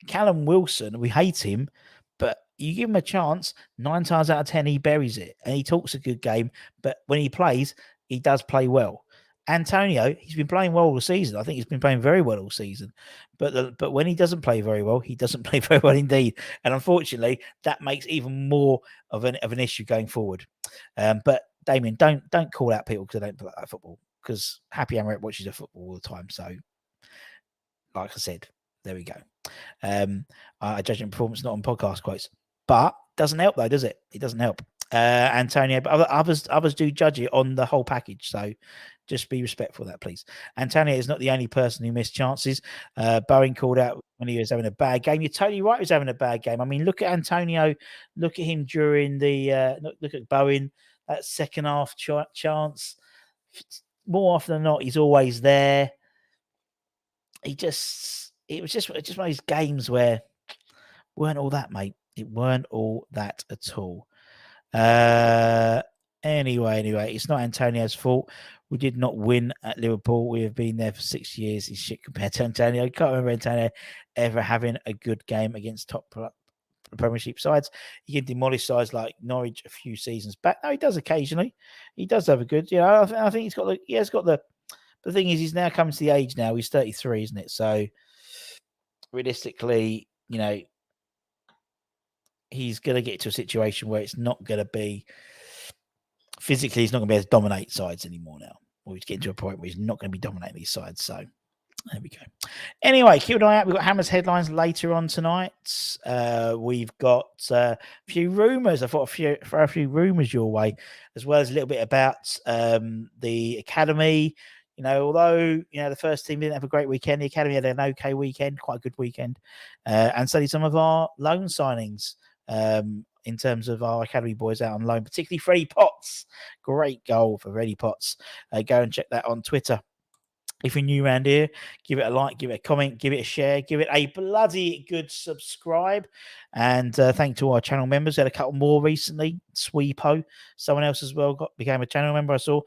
Callum Wilson, we hate him, but you give him a chance, 9 times out of 10, he buries it. And he talks a good game, but when he plays, he does play well. Antonio, he's been playing well all season. I think he's been playing very well all season. But when he doesn't play very well, he doesn't play very well indeed. And unfortunately, that makes even more of an issue going forward. But Damien, don't call out people because they don't play football. Because Happy Amaret watches the football all the time. So, like I said, there we go. I judge him performance not on podcast quotes, but doesn't help though, does it? It doesn't help. Antonio, but others do judge it on the whole package. So just be respectful of that, please. Antonio is not the only person who missed chances. Bowen called out when he was having a bad game. You're totally right. He was having a bad game. I mean, look at Antonio. Look at him during the look at Bowen. That second half chance. More often than not, he's always there. It was just one of these games where weren't all that, mate. It weren't all that at all. Anyway, it's not Antonio's fault. We did not win at Liverpool. We have been there for 6 years. He's shit compared to Antonio. I can't remember Antonio ever having a good game against top Premiership sides. He can demolish sides like Norwich a few seasons back. No, he does occasionally. He does have a good. I think he has got the. The thing is, he's now coming to the age now. He's 33, isn't it? So realistically, he's going to get to a situation where it's not going to be physically, he's not going to be able to dominate sides anymore now. Or he's getting to a point where he's not going to be dominating these sides. So there we go. Anyway, keep an eye out. We've got Hammer's headlines later on tonight. We've got a few rumours. I thought throw a few rumours your way, as well as a little bit about the academy. Although the first team didn't have a great weekend, the academy had an okay weekend, quite a good weekend, and so did some of our loan signings. In terms of our academy boys out on loan, particularly Freddie Potts. Great goal for Freddie Potts. Go and check that on Twitter. If you're new around here, give it a like, give it a comment, give it a share, give it a bloody good subscribe. And thank to our channel members. We had a couple more recently. Sweepo, someone else as well became a channel member. I saw.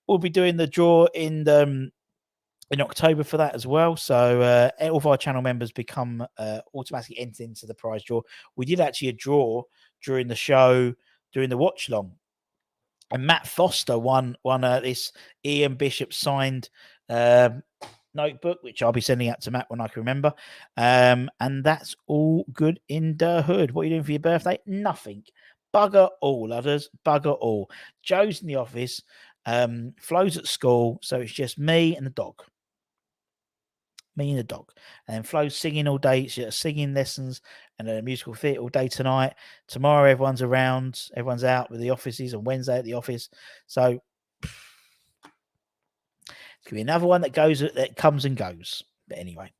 We'll be doing the draw in October for that as well. So all of our channel members become automatically entered into the prize draw. We did actually a draw during the show, during the watch long. And Matt Foster won this Ian Bishop signed notebook, which I'll be sending out to Matt when I can remember. And that's all good in the hood. What are you doing for your birthday? Nothing. Bugger all, others. Bugger all. Joe's in the office. Flo's at school, so it's just me and the dog. And then Flo's singing all day. She has singing lessons and a musical theatre all day tonight. Tomorrow, everyone's around. Everyone's out with the offices. On Wednesday at the office. So it's gonna be another one that comes and goes. But anyway,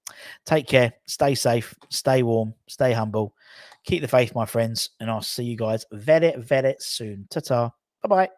take care. Stay safe. Stay warm. Stay humble. Keep the faith, my friends. And I'll see you guys very, very soon. Ta-ta. Bye-bye.